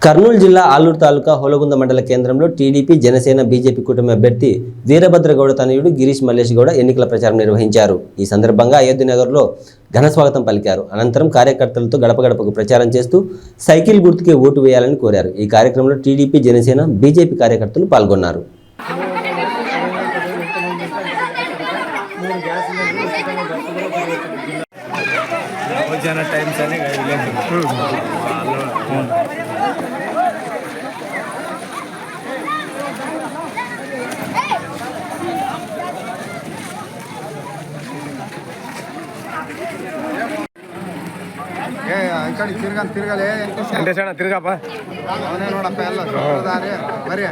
కర్నూలు జిల్లా ఆలూరు తాలూకా హోలగుంద మండల కేంద్రంలో టీడీపీ జనసేన బీజేపీ కూటమి అభ్యర్థి వీరభద్రగౌడ తనయుడు గిరీష్ మల్లేష్ గౌడ ఎన్నికల ప్రచారం నిర్వహించారు. ఈ సందర్భంగా అయోధ్యనగర్లో ఘన స్వాగతం పలికారు. అనంతరం కార్యకర్తలతో గడప గడపకు ప్రచారం చేస్తూ సైకిల్ గుర్తుకే ఓటు వేయాలని కోరారు. ఈ కార్యక్రమంలో టీడీపీ జనసేన బీజేపీ కార్యకర్తలు పాల్గొన్నారు. ತಿರ್ಗಲೇ ತಿರ್ಗಪ್ಪ ಅವನೇ ನೋಡಪ್ಪ ಎಲ್ಲ ಸೂತ್ರಧಾರಿ ಬರೀ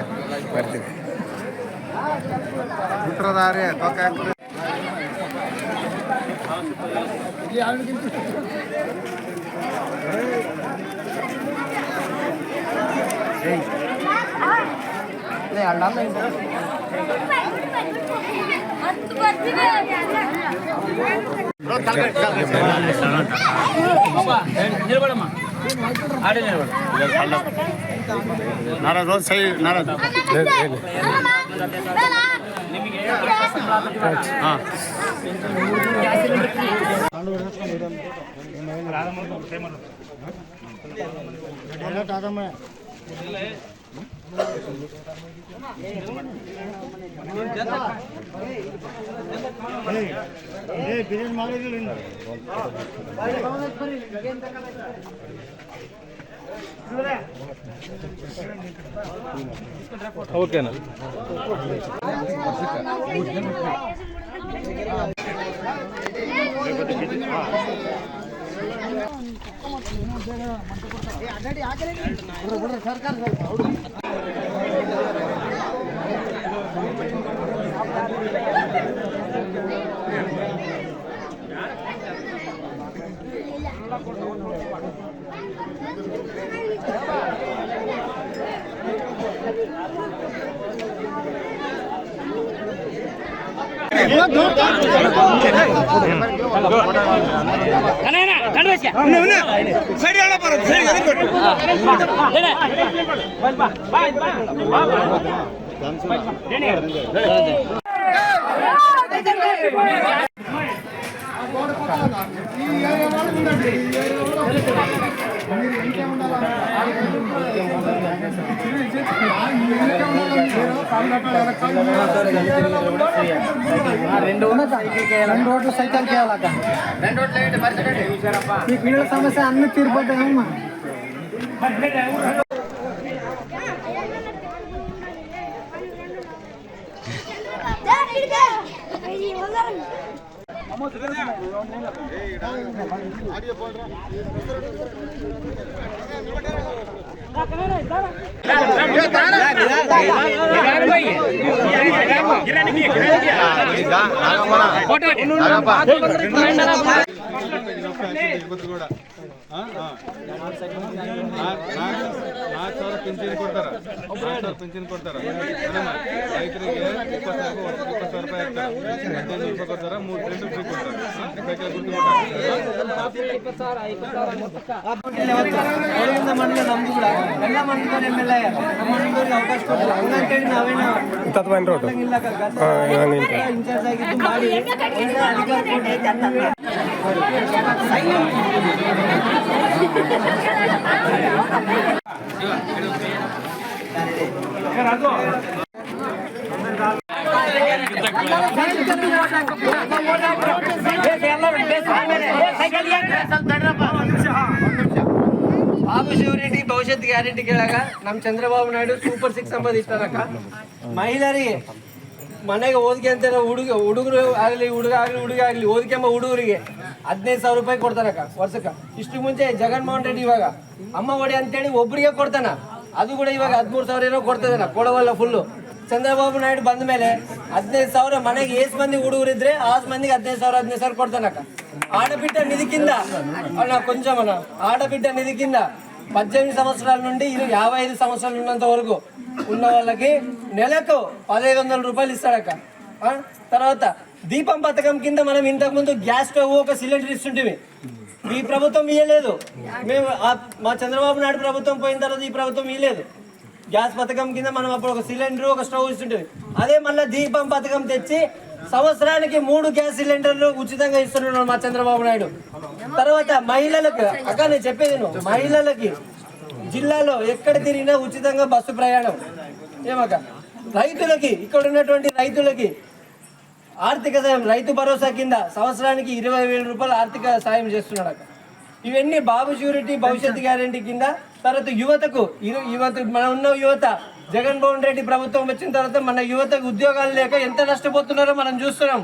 ಸೂತ್ರಧಾರಿ नाराज रोज सही नाराज हाँ ఓకేనా रोड सैकल समस्या अन्न तीर्पा ಪಿಂಚಣಿ ಕೊಡ್ತಾರ ರೈತರಿಗೆ 20,000 ರೂಪಾಯಿ ಹಾಕ್ತಾರೆ, 15,000 ರೂಪಾಯಿ ಕೊಡ್ತಾರ, 3 ಫ್ರೀ ಕೊಡ್ತಾರೆ. ಸೈಕಲ್ ಗುರ್ತು ಬಾಬು ಶಿವರೆಡ್ಡಿ ಭವಿಷ್ಯತ್ ಗ್ಯಾರಂಟಿ ಕೇಳಾಗ ನಮ್ಮ ಚಂದ್ರಬಾಬು ನಾಯ್ಡು ಸೂಪರ್ 6 ಸಂಬಂಧ ಇಟ್ಟಾರಕ್ಕ. ಮಹಿಳೆಯರಿಗೆ ಮನೆಗೆ ಓದಿಗೆ ಅಂತ ಹುಡುಗರು ಆಗಲಿ ಹುಡುಗ ಆಗಲಿ ಓದಿಗೆ ಎಂಬ ಹುಡುಗರಿಗೆ 15,000 ರೂಪಾಯಿ ಕೊಡ್ತಾರಕ್ಕ ವರ್ಷಕ್ಕೆ. ಇಷ್ಟು ಮುಂಚೆ ಜಗನ್ಮೋಹನ್ ರೆಡ್ಡಿ ಇವಾಗ ಅಮ್ಮ ಒಡಿ ಅಂತೇಳಿ ಒಬ್ಬರಿಗೆ ಕೊಡ್ತಾನ, ಅದು ಕೂಡ ಇವಾಗ 13,000 ಏನೋ ಕೊಡ್ತದನ, ಕೊಡವಲ್ಲ ಫುಲ್ಲು. ಚಂದ್ರಬಾಬು ನಾಯ್ಡು ಬಂದ ಮೇಲೆ 15,000 ಮನೆಗೆ ಎಷ್ಟು ಮಂದಿ ಹುಡುಗರು ಇದ್ರೆ ಆ ಮಂದಿಗೆ 15,000 ಕೊಡ್ತಾನಕ್ಕ. ఆడబిడ్డ నిధి కింద కొంచెం ఆడబిడ్డ నిధి కింద 18 సంవత్సరాల నుండి 55 సంవత్సరాలు ఉన్నంత వరకు ఉన్న వాళ్ళకి నెలకు 1,500 రూపాయలు ఇస్తాడక్క. తర్వాత దీపం పథకం కింద మనం ఇంతకుముందు గ్యాస్ స్టవ్ ఒక సిలిండర్ ఇస్తుంటివి. ఈ ప్రభుత్వం ఇయ్యలేదు. మేము మా చంద్రబాబు నాయుడు ప్రభుత్వం పోయిన తర్వాత ఈ ప్రభుత్వం ఇయ్యలేదు. గ్యాస్ పథకం కింద మనం అప్పుడు ఒక సిలిండర్ ఒక స్టవ్ ఇస్తుంటుంది. అదే మళ్ళీ దీపం పథకం తెచ్చి సంవత్సరానికి 3 గ్యాస్ సిలిండర్లు ఉచితంగా ఇస్తున్నాడు మా చంద్రబాబు నాయుడు. తర్వాత మహిళలకు అక్క నేను చెప్పేది మహిళలకి జిల్లాలో ఎక్కడ తిరిగినా ఉచితంగా బస్సు ప్రయాణం. ఏమక్క రైతులకి ఇక్కడ ఉన్నటువంటి రైతులకి ఆర్థిక సాయం రైతు భరోసా కింద సంవత్సరానికి 20,000 రూపాయలు ఆర్థిక సాయం చేస్తున్నాడు అక్క. ఇవన్నీ బాబు షూరిటీ భవిష్యత్తు గ్యారెంటీ కింద. తర్వాత యువతకు మన ఉన్న యువత జగన్మోహన్ రెడ్డి ప్రభుత్వం వచ్చిన తర్వాత మన యువతకు ఉద్యోగాలు లేక ఎంత నష్టపోతున్నారో మనం చూస్తున్నాం.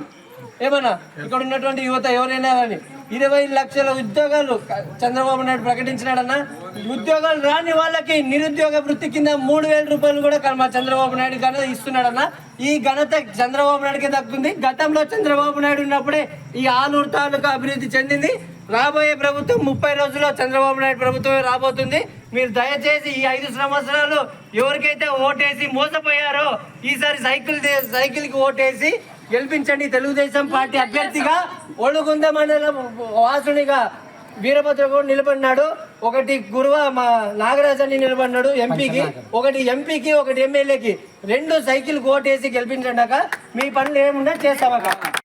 ఏమన్నా ఇక్కడ ఉన్నటువంటి యువత ఎవరైనా కానీ 20 లక్షల ఉద్యోగాలు చంద్రబాబు నాయుడు ప్రకటించినాడన్నా. ఉద్యోగాలు రాని వాళ్ళకి నిరుద్యోగ వృత్తి కింద 3,000 రూపాయలు కూడా మా చంద్రబాబు నాయుడు ఘనత ఇస్తున్నాడన్నా. ఈ ఘనత చంద్రబాబు నాయుడుకి దక్కుతుంది. గతంలో చంద్రబాబు నాయుడు ఉన్నప్పుడే ఈ ఆలూరు తాలూకా అభివృద్ధి చెందింది. రాబోయే ప్రభుత్వం 30 రోజుల్లో చంద్రబాబు నాయుడు ప్రభుత్వమే రాబోతుంది. మీరు దయచేసి ఈ 5 సంవత్సరాలు ఎవరికైతే ఓటేసి మోసపోయారో ఈసారి సైకిల్కి ఓటేసి గెలిపించండి. తెలుగుదేశం పార్టీ అభ్యర్థిగా ఒడుగుంద మండలం వాసునిగా వీరభద్ర కూడా నిలబడినాడు. ఒకటి గురువ మా నాగరాజ్ అని నిలబడినాడు ఎంపీకి, ఒకటి ఎంపీకి, ఒకటి ఎమ్మెల్యేకి. 2 సైకిల్ ఓటేసి గెలిపించండి. మీ పనులు ఏమున్నా చేస్తామక్క.